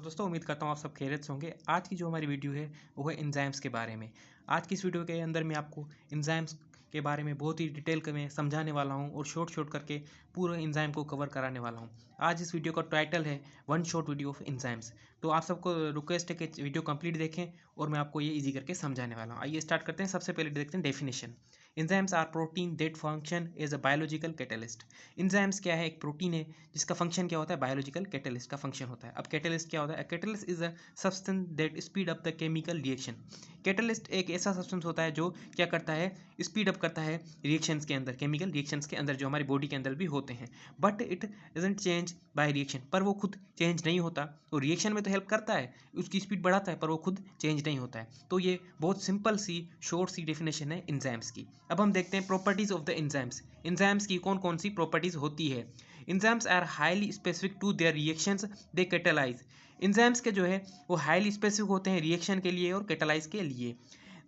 दोस्तों उम्मीद करता हूँ आप सब खैरियत से होंगे। आज की जो हमारी वीडियो है वो है एंजाइम्स के बारे में। आज की इस वीडियो के अंदर मैं आपको एंजाइम्स के बारे में बहुत ही डिटेल में समझाने वाला हूँ और शॉर्ट करके पूरे एंजाइम को कवर कराने वाला हूँ। आज इस वीडियो का टाइटल है one short video of enzymes. तो आप सबको रिक्वेस्ट है कि वीडियो कंप्लीट देखें और मैं आपको ये ईजी करके समझाने वाला हूँ। आइए स्टार्ट करते हैं। सबसे पहले देखते हैं definition. Enzymes are protein that function as a biological catalyst. Enzymes क्या है? एक प्रोटीन है जिसका फंक्शन क्या होता है? बायोलॉजिकल कैटलिस्ट का फंक्शन होता है। अब कैटलिस्ट क्या होता है? Catalyst is a substance that speed up the chemical reaction. Catalyst एक ऐसा सब्सटेंस होता है जो क्या करता है? स्पीड अप करता है रिएक्शंस के अंदर, केमिकल रिएक्शंस के अंदर जो हमारी बॉडी के अंदर भी होते हैं। But it doesn't change by reaction, पर वो खुद चेंज नहीं होता। वो रिएक्शन में तो हेल्प करता है, उसकी स्पीड बढ़ाता है, पर वो खुद चेंज नहीं होता है। तो ये बहुत सिंपल सी शॉर्ट सी डेफिनेशन है एंजाइम्स की। अब हम देखते हैं properties of the enzymes. Enzymes की कौन कौन सी प्रॉपर्टीज होती है? Enzymes are highly specific to their reactions they catalyse. Enzymes के जो है वो हाईली स्पेसिफिक होते हैं रिएक्शन के लिए और कैटालाइज के लिए।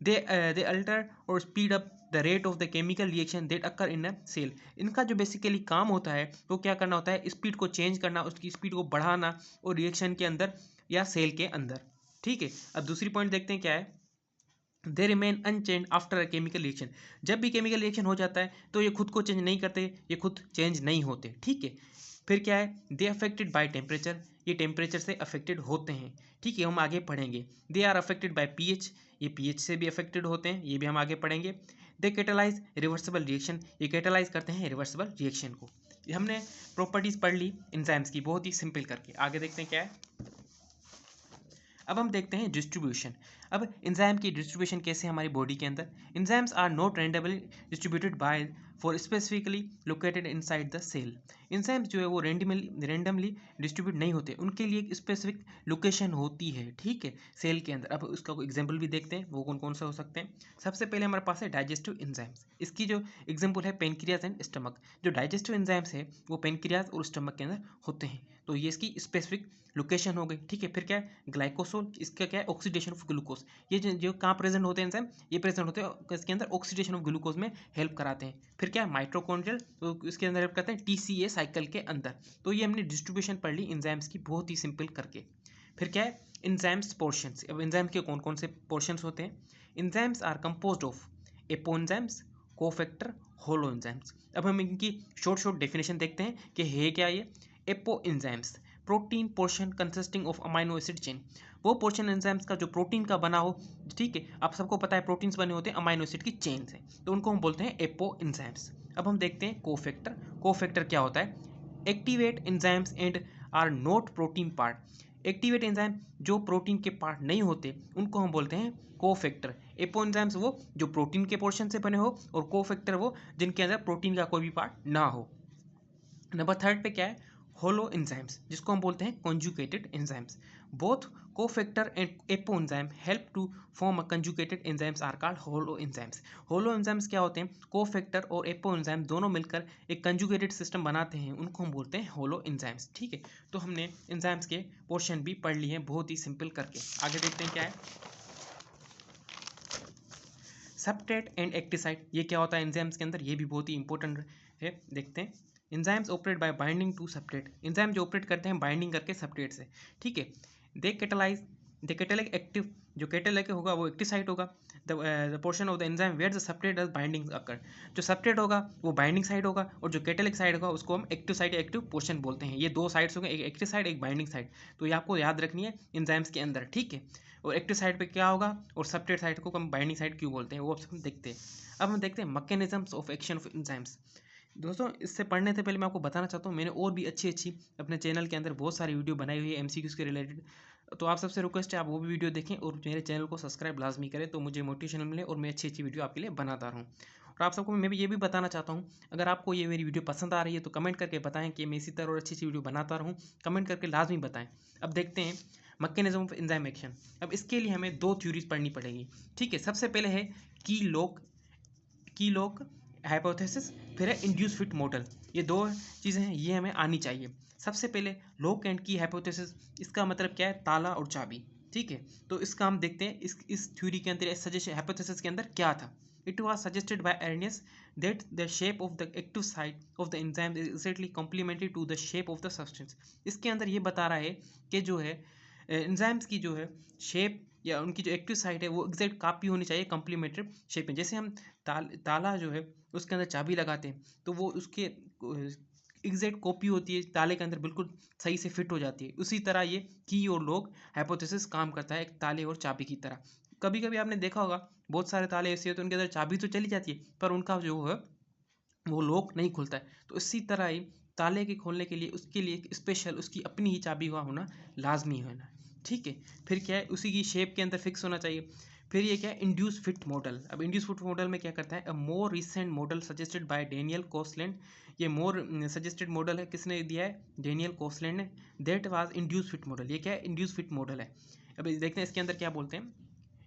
दे अल्टर और speed up the rate of the chemical reaction that occur in a cell. इनका जो बेसिकली काम होता है वो क्या करना होता है? स्पीड को चेंज करना, उसकी स्पीड को बढ़ाना और रिएक्शन के अंदर या सेल के अंदर। ठीक है। अब दूसरी पॉइंट देखते हैं क्या है। They remain unchanged after a chemical reaction. जब भी केमिकल रिएक्शन हो जाता है तो ये खुद को चेंज नहीं करते, ये खुद चेंज नहीं होते। ठीक है। फिर क्या है? They affected by temperature. ये टेम्परेचर से अफेक्टेड होते हैं। ठीक है, हम आगे पढ़ेंगे। They are affected by pH. ये पीएच से भी अफेक्टेड होते हैं, ये भी हम आगे पढ़ेंगे। दे कैटालाइज रिवर्सिबल रिएक्शन। ये कैटालाइज करते हैं रिवर्सिबल रिएक्शन को। ये हमने प्रॉपर्टीज पढ़ ली एंजाइम्स की बहुत ही सिंपल करके। आगे देखते हैं क्या है। अब हम देखते हैं डिस्ट्रीब्यूशन। अब एंजाइम की डिस्ट्रीब्यूशन कैसे हमारी बॉडी के अंदर। Enzymes are not randomly distributed by for specifically located inside the cell. Enzymes जो है वो रैंडमली डिस्ट्रीब्यूट नहीं होते, उनके लिए एक स्पेसिफिक लोकेशन होती है। ठीक है, सेल के अंदर। अब उसका कोई एग्जाम्पल भी देखते हैं, वो कौन कौन सा हो सकते हैं। सबसे पहले हमारे पास है डाइजेस्टिव एंजाइम्स। इसकी जो एग्जाम्पल है पेनक्रियाज एंड स्टमक। जो डाइजेस्टिव एंजाइम्स है वो पेनक्रियाज और स्टमक के अंदर होते हैं, तो ये इसकी स्पेसिफिक लोकेशन हो गई। ठीक है। फिर क्या है? ग्लाइकोसोल। इसका क्या है? Oxidation of glucose. ये जो कहाँ प्रेजेंट होते हैं एंजाइम? ये प्रेजेंट होते हैं इसके अंदर ऑक्सीडेशन ऑफ ग्लूकोज में हेल्प कराते हैं। फिर क्या है? माइटोकॉन्ड्रियल, तो इसके अंदर हेल्प करते हैं टीसीए साइकिल के अंदर। तो ये हमने डिस्ट्रीब्यूशन पढ़ ली एंजाइम्स की बहुत ही सिंपल करके। फिर क्या है? Enzymes portions. अब एंजाइम के कौन कौन से पोर्शंस होते हैं? Enzymes are composed of apoenzymes, cofactor, holoenzymes. अब हम इनकी शॉर्ट डेफिनेशन देखते हैं कि है क्या ये। Apo enzymes, protein portion consisting of amino acid chain. वो पोर्शन एंजाइम्स का जो प्रोटीन का बना हो। ठीक है, आप सबको पता है प्रोटीन्स बने होते हैं अमाइनो एसिड की चेन से, तो उनको हम बोलते हैं एपो एंजाइम्स। अब हम देखते हैं कोफैक्टर। कोफैक्टर क्या होता है? Activate enzymes and are not protein part. Activate enzyme जो प्रोटीन के पार्ट नहीं होते उनको हम बोलते हैं कोफैक्टर। एपो एंजाइम्स वो जो प्रोटीन के पोर्शन से बने हो, और कोफैक्टर वो जिनके अंदर प्रोटीन का कोई भी पार्ट ना हो। नंबर थर्ड पे क्या है? होलो एंजाइम्स, जिसको हम बोलते हैं conjugated enzymes. Both cofactor and apoenzyme help to form a conjugated enzymes are called holoenzymes. Holoenzymes क्या होते हैं? कोफैक्टर और एपो एंजाइम दोनों मिलकर एक कंजुगेटेड सिस्टम बनाते हैं, उनको हम बोलते हैं होलो एंजाइम्स। ठीक है, तो हमने एंजाइम्स के पोर्शन भी पढ़ लिए हैं बहुत ही सिंपल करके। आगे देखते हैं क्या है। सबस्ट्रेट एंड एक्टिसाइड, ये क्या होता है एंजाइम्स के अंदर? ये भी बहुत ही इंपॉर्टेंट है, देखते हैं। Enzymes operate by binding to substrate. Enzyme जो ऑपरेट करते हैं बाइंडिंग करके सबस्ट्रेट से। ठीक है। दे कैटालाइज एक्टिव, जो कैटालाइज होगा वो एक्टिव साइट होगा। The portion of the enzyme where the substrate does binding occur. जो सबस्ट्रेट होगा वो बाइंडिंग साइड होगा, और जो कैटालिक साइड होगा उसको हम एक्टिव साइड या एक्टिव पोर्शन बोलते हैं। ये दो साइड्स होंगे, एक एक्टिव साइड एक बाइंडिंग साइड। तो ये आपको याद रखनी है एंजाइम्स के अंदर। ठीक है। और एक्टिव साइड पे क्या होगा और सबस्ट्रेट साइड को हम बाइंडिंग साइड क्यों बोलते हैं, वो हम देखते हैं। अब हम देखते हैं mechanisms of action of enzymes. दोस्तों इससे पढ़ने से पहले मैं आपको बताना चाहता हूँ मैंने और भी अच्छी अपने चैनल के अंदर बहुत सारी वीडियो बनाई हुई है एमसीक्यूज़ के रिलेटेड। तो आप सबसे रिक्वेस्ट है आप वो भी वीडियो देखें और मेरे चैनल को सब्सक्राइब लाजमी करें, तो मुझे मोटिवेशन मिले और मैं अच्छी वीडियो आपके लिए बनाता रहूँ। और आप सबको मैं भी ये भी बताना चाहता हूँ, अगर आपको ये मेरी वीडियो पसंद आ रही है तो कमेंट करके बताएं कि मैं इसी तरह और अच्छी वीडियो बनाता रहूँ। कमेंट करके लाजमी बताएं। अब देखते हैं मैकेनिज्म ऑफ एंजाइम एक्शन। अब इसके लिए हमें दो थ्योरीज पढ़नी पड़ेगी। ठीक है, सबसे पहले है कीलॉग हाइपोथेसिस, फिर है इंड्यूस फिट मॉडल। ये दो चीज़ें हैं, ये हमें आनी चाहिए। सबसे पहले लॉक एंड की हाइपोथेसिस, इसका मतलब क्या है? ताला और चाबी। ठीक है, तो इसका हम देखते हैं इस थ्योरी के अंदर, इस सजेशन हाइपोथेसिस के अंदर क्या था। It was suggested by Arrhenius that the shape of the active site of the enzyme is exactly complementary to the shape of the substance. इसके अंदर ये बता रहा है कि जो है एंजाइम्स की जो है शेप या उनकी जो एक्टिव साइट है वो एग्जैक्ट कॉपी होनी चाहिए कॉम्प्लीमेंट्री शेप में। जैसे हम ताला जो है उसके अंदर चाबी लगाते हैं तो वो उसके एग्जैक्ट कॉपी होती है, ताले के अंदर बिल्कुल सही से फिट हो जाती है। उसी तरह ये की और लॉग हाइपोथेसिस काम करता है एक ताले और चाबी की तरह। कभी कभी आपने देखा होगा बहुत सारे ताले ऐसे होते हैं उनके अंदर चाबी तो चली जाती है पर उनका जो है वो लॉक नहीं खुलता है। तो इसी तरह ही ताले के खोलने के लिए उसके लिए एक स्पेशल उसकी अपनी ही चाबी का होना लाजमी होना, ठीक है। फिर क्या है, उसी की शेप के अंदर फिक्स होना चाहिए। फिर ये क्या है, इंड्यूस फिट मॉडल। अब इंड्यूस फिट मॉडल में क्या करता है, a more recent model suggested by Daniel Koshland. ये मोर सजेस्टेड मॉडल है, किसने दिया है, डेनियल कोसलैंड ने। That was induce fit model. ये क्या है, इंड्यूस फिट मॉडल है। अब देखते हैं इसके अंदर क्या बोलते हैं।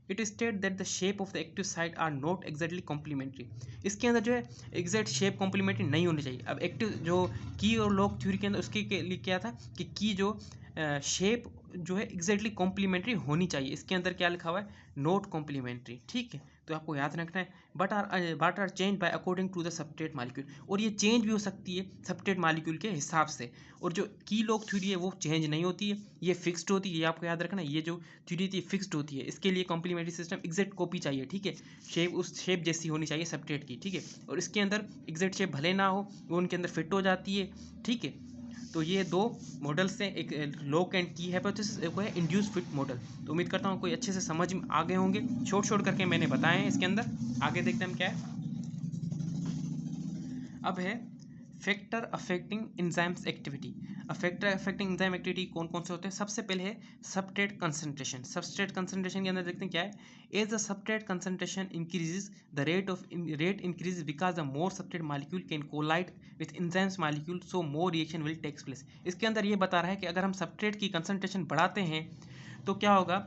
It state that the shape of the active site are not exactly complementary. इसके अंदर जो है एग्जैक्ट शेप कॉम्प्लीमेंट्री नहीं होनी चाहिए। अब एक्टिव जो की और लॉग थ्योरी के अंदर उसके लिए क्या था कि की जो शेप जो है एग्जैक्टली कॉम्प्लीमेंट्री होनी चाहिए। इसके अंदर क्या लिखा हुआ है, नॉट कॉम्प्लीमेंट्री, ठीक है। तो आपको याद रखना है but are change by according to the substrate molecule. और ये चेंज भी हो सकती है सबस्ट्रेट मॉलिक्यूल के हिसाब से। और जो की लॉग थ्योरी है वो चेंज नहीं होती है, ये फिक्स्ड होती है। ये आपको याद रखना है, ये जो थ्योरी थी फिक्स्ड होती है। इसके लिए कॉम्प्लीमेंट्री सिस्टम एग्जैक्ट कॉपी चाहिए, ठीक है। शेप उस शेप जैसी होनी चाहिए सबस्ट्रेट की, ठीक है। और इसके अंदर एग्जैक्ट शेप भले ना हो, वो उनके अंदर फिट हो जाती है, ठीक है। तो ये दो मॉडल्स हैं, एक लॉक एंड की हाइपोथेसिस, एक है इंड्यूस फिट मॉडल। तो उम्मीद करता हूँ कोई अच्छे से समझ में आ गए होंगे, छोट करके मैंने बताए हैं इसके अंदर। आगे देखते हैं हम क्या है। अब है factor affecting enzymes activity. Factor affecting enzyme activity कौन कौन से होते हैं। सबसे पहले है सबस्ट्रेट कंसंट्रेशन। सबस्ट्रेट कंसंट्रेशन के अंदर देखते हैं क्या है, as the substrate concentration increases the rate increase because the more substrate molecule can collide with enzymes molecule, so more reaction will takes place. इसके अंदर ये बता रहा है कि अगर हम सबस्ट्रेट की कंसंट्रेशन बढ़ाते हैं तो क्या होगा,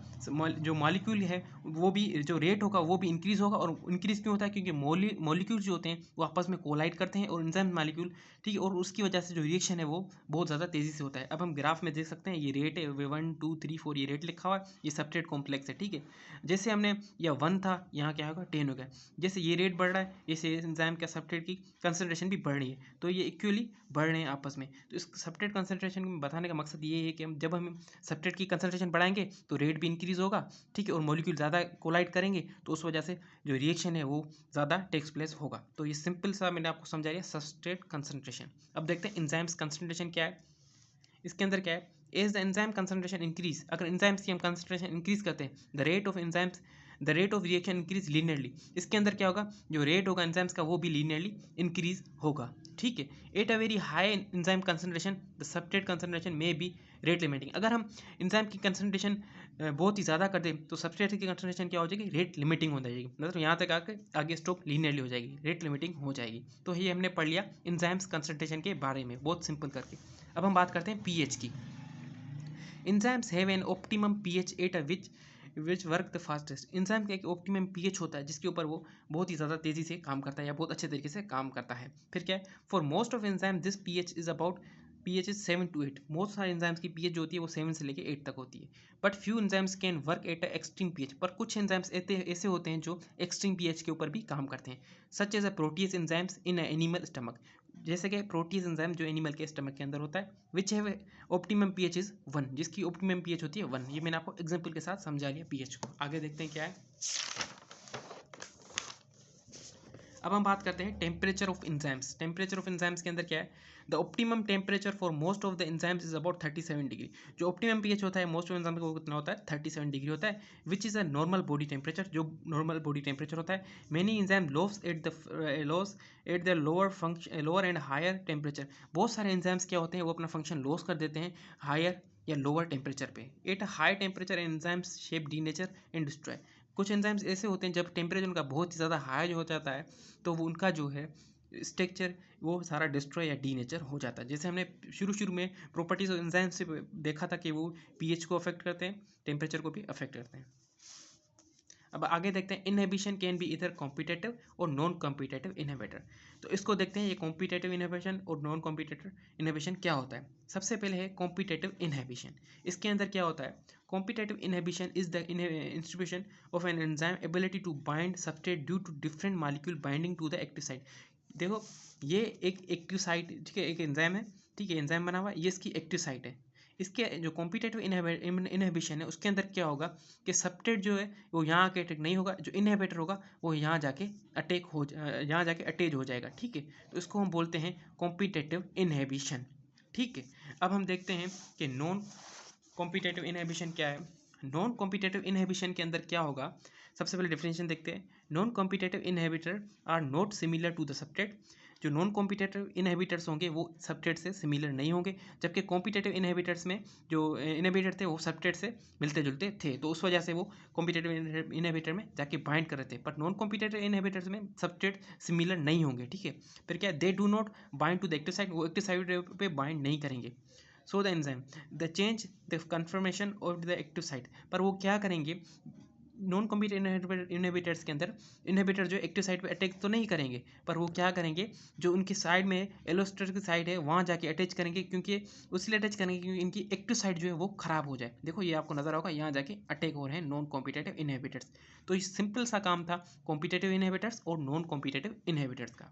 जो मॉलिक्यूल है वो भी जो रेट होगा वो भी इंक्रीज होगा। और इंक्रीज क्यों होता है, क्योंकि मॉलिक्यूल जो होते हैं वो आपस में कोलाइड करते हैं और एंजाइम मॉलिक्यूल, ठीक है। और उसकी वजह से जो रिएक्शन है वो बहुत ज़्यादा तेज़ी से होता है। अब हम ग्राफ में देख सकते हैं, ये रेट है 1 2 3 4, ये रेट लिखा हुआ है, ये सबस्ट्रेट कॉम्प्लेक्स है, ठीक है। जैसे हमने यह 1 था, यहाँ क्या होगा 10 हो गया। जैसे ये रेट बढ़ रहा है, जैसे एंजाइम का सबस्ट्रेट की कंसनट्रेशन भी बढ़ रही है, तो ये इक्वली बढ़ रहे हैं आपस में। तो इस सबस्ट्रेट कंसनट्रेशन में बताने का मकसद ये है कि जब हम सबस्ट्रेट की कंसनट्रेशन बढ़ाएंगे तो रेट भी इंक्रीज होगा, ठीक है। और मॉलिक्यूल ज़्यादा कोलाइड करेंगे तो उस वजह से जो रिएक्शन है वो ज़्यादा टेक्स प्लेस होगा। तो ये सिंपल सा मैंने आपको समझा दिया सबस्ट्रेट कंसनट्रेशन। अब देखते हैं एंजाइम्स कंसनट्रेशन क्या है। इसके अंदर क्या है, as the enzyme concentration increase, अगर एंजाइम्स की हम कंसनट्रेशन इंक्रीज करते हैं, the rate of reaction increase linearly. इसके अंदर क्या होगा, जो रेट होगा एंजाइम्स का वो भी लीनियरली इंक्रीज होगा, ठीक है। At a very high enzyme concentration the substrate concentration में बी रेट लिमिटिंग। अगर हम एंजाइम की कंसनट्रेशन बहुत ही ज़्यादा कर दें तो सबस्ट्रेट की कंसनट्रेशन क्या हो जाएगी, रेट लिमिटिंग हो जाएगी। मतलब यहाँ तक आकर आगे स्टॉप लीनियरली हो जाएगी, रेट लिमिटिंग हो जाएगी। तो ये हमने पढ़ लिया एंजाइम्स कंसनट्रेशन के बारे में, बहुत सिंपल करके। अब हम बात करते हैं पीएच की। Enzymes have an optimum pH at a which work the fastest। Enzyme का एक ऑप्टिमम पीएच होता है जिसके ऊपर वो बहुत ही ज़्यादा तेज़ी से काम करता है या बहुत अच्छे तरीके से काम करता है। फिर क्या है, for most of enzyme this pH is about pH is 7 to 8। Most सारे एंजाइम्स की पीएच जो होती है वो 7 से लेकर 8 तक होती है। But few enzymes can work at a extreme pH. पर कुछ एंजाइम्स ऐसे होते हैं जो एक्सट्रीम पीएच के ऊपर भी काम करते हैं, such as a protease enzymes in animal stomach. जैसे कि प्रोटीज एंजाइम जो एनिमल के स्टमक के अंदर होता है, विच है ऑप्टिमम पीएच इज 1, जिसकी ऑप्टिमम पीएच होती है 1। ये मैंने आपको एग्जांपल के साथ समझा लिया पीएच को। आगे देखते हैं क्या है। अब हम बात करते हैं temperature of enzymes. Temperature of enzymes के अंदर क्या है, the optimum temperature for most of the enzymes is about 37 degree. जो ऑप्टिमम पीएच होता है मोस्ट ऑफ एंजाइम का वो कितना होता है, 37 डिग्री होता है, which is a normal body temperature, जो नॉर्मल बॉडी टेम्परेचर होता है। Many enzyme loss at the lower end higher temperature. बहुत सारे एंजाइम्स क्या होते हैं, वो अपना फंक्शन लॉस कर देते हैं हायर या लोअर टेम्परेचर पे। At high temperature enzymes shape denature and destroy. कुछ एंजाइम्स ऐसे होते हैं जब टेम्परेचर उनका बहुत ही ज़्यादा हाई हो जाता है तो वो उनका जो है स्ट्रक्चर वो सारा डिस्ट्रॉय या डीनेचर हो जाता है। जैसे हमने शुरू में प्रॉपर्टीज ऑफ एंजाइम से देखा था कि वो पीएच को अफेक्ट करते हैं, टेम्परेचर को भी अफेक्ट करते हैं। अब आगे देखते हैं इनहिबिशन कैन बी इधर कॉम्पिटेटिव और नॉन कॉम्पिटेटिव इनहिबिटर। तो इसको देखते हैं, ये कॉम्पिटेटिव इनहिबिशन और नॉन कॉम्पिटेटिव इनहिबिशन क्या होता है। सबसे पहले है कॉम्पिटेटिव इनहिबिशन। इसके अंदर क्या होता है, competitive inhibition is the institution of an enzyme ability to bind substrate due to different molecule binding to the active site. देखो ये एक एक्टिव साइट, ठीक है, एक एंजाइम है, ठीक है, एंजाइम बना हुआ है, ये इसकी एक्टिव साइट है। इसके जो कॉम्पिटेटिव इनहिबिशन है उसके अंदर क्या होगा कि सबस्ट्रेट जो है वो यहाँ आके अटैक नहीं होगा, जो इनहिबिटर होगा वो यहाँ जाके यहाँ जाके अटैच हो जाएगा। ठीक है, तो इसको हम बोलते हैं कॉम्पिटेटिव इनहिबिशन। ठीक है, अब हम देखते हैं कि नॉन कॉम्पिटेटिव इनहिबिशन क्या है। नॉन कॉम्पिटेटिव इनहिबिशन के अंदर क्या होगा, सबसे पहले डेफिनेशन देखते हैं। Non competitive inhibitor are not similar to the substrate. जो नॉन कॉम्पिटेटिव इनहिबिटर्स होंगे वो सबस्ट्रेट से सिमिलर नहीं होंगे, जबकि कॉम्पिटेटिव इनहिबिटर्स में जो इनहिबिटर थे वो सबस्ट्रेट से मिलते जुलते थे, तो उस वजह से वो कॉम्पिटेटिव इनहिबिटर में जाके बाइंड कर रहे थे। बट नॉन कॉम्पिटेटिव इनहिबिटर्स में सबस्ट्रेट सिमिलर नहीं होंगे। ठीक है, फिर क्या, they do not bind to the active site, वो एक्टिव साइट पे बाइंड नहीं करेंगे। So the enzyme the change the conformation of the active site, पर वो क्या करेंगे नॉन कॉम्पिटेटिव इनहिबिटर्स के अंदर, इनहिबिटर जो एक्टिव साइट पे अटैक तो नहीं करेंगे, पर वो क्या करेंगे जो उनकी साइड में एलोस्टर की साइड है वहाँ जाके अटैच करेंगे, क्योंकि उसलिए अटैच करेंगे क्योंकि इनकी एक्टिव साइड जो है वो खराब हो जाए। देखो ये आपको नजर होगा, यहाँ जाके अटैक हो रहे हैं नॉन कॉम्पिटेटिव इनहिबिटर्स। तो ये सिंपल सा काम था कॉम्पिटेटिव इनहिबिटर्स और नॉन कॉम्पिटेटिव इनहिबिटर्स का।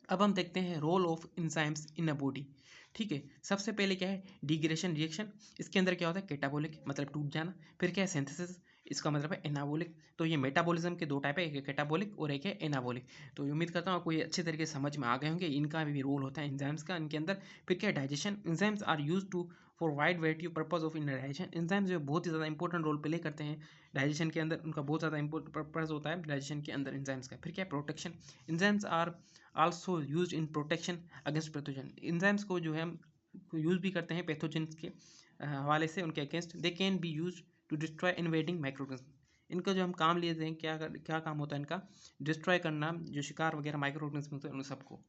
अब हम देखते हैं role of enzymes in a body. ठीक है, सबसे पहले क्या है, डिग्रेडेशन रिएक्शन। इसके अंदर क्या होता है, कैटाबोलिक मतलब टूट जाना। फिर क्या है, सिंथेसिस, इसका मतलब है एनाबोलिक। तो ये मेटाबॉलिज्म के दो टाइप है, एक है कैटाबोलिक और एक है एनाबोलिक। तो उम्मीद करता हूँ आपको ये अच्छे तरीके से समझ में आ गए होंगे, इनका भी रोल होता है एंजाइम्स का इनके अंदर। फिर क्या है, digestion. Enzymes are use to for wide variety of purpose of in digestion. Enzymes जो बहुत ही ज़्यादा इंपॉर्टेंट रोल प्ले करते हैं डाइजेशन के अंदर, उनका बहुत ज़्यादा इंपॉर्टेंट पर्पज होता है डाइजेशन के अंदर एंजाइम्स का। फिर क्या है, protection. Enzymes are also use in protection against pathogen. Enzymes को जो है हम यूज़ भी करते हैं पैथोजन के हवाले से, उनके against. They can be use to destroy invading microorganism. इनका जो हम काम लेते हैं, क्या काम होता है इनका, डिस्ट्रॉय करना जो शिकार वगैरह माइक्रोऑर्गेनिज्म होते हैं उन सबको।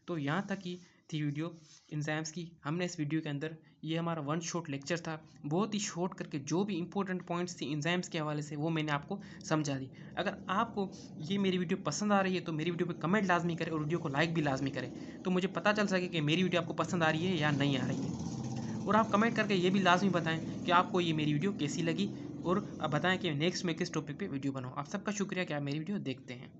तो यहाँ तक ही थी वीडियो एंजाइम्स की। हमने इस वीडियो के अंदर, ये हमारा वन शॉट लेक्चर था, बहुत ही शॉर्ट करके जो भी इंपॉर्टेंट पॉइंट्स थी एंजाइम्स के हवाले से वो मैंने आपको समझा दी। अगर आपको ये मेरी वीडियो पसंद आ रही है तो मेरी वीडियो पे कमेंट लाजमी करें और वीडियो को लाइक भी लाजमी करें, तो मुझे पता चल सके कि मेरी वीडियो आपको पसंद आ रही है या नहीं आ रही है। और आप कमेंट करके ये भी लाजमी बताएं कि आपको ये मेरी वीडियो कैसी लगी, और आप बताएं कि नेक्स्ट मैं किस टॉपिक पे वीडियो बनाऊँ। आप सबका शुक्रिया कि आप मेरी वीडियो देखते हैं।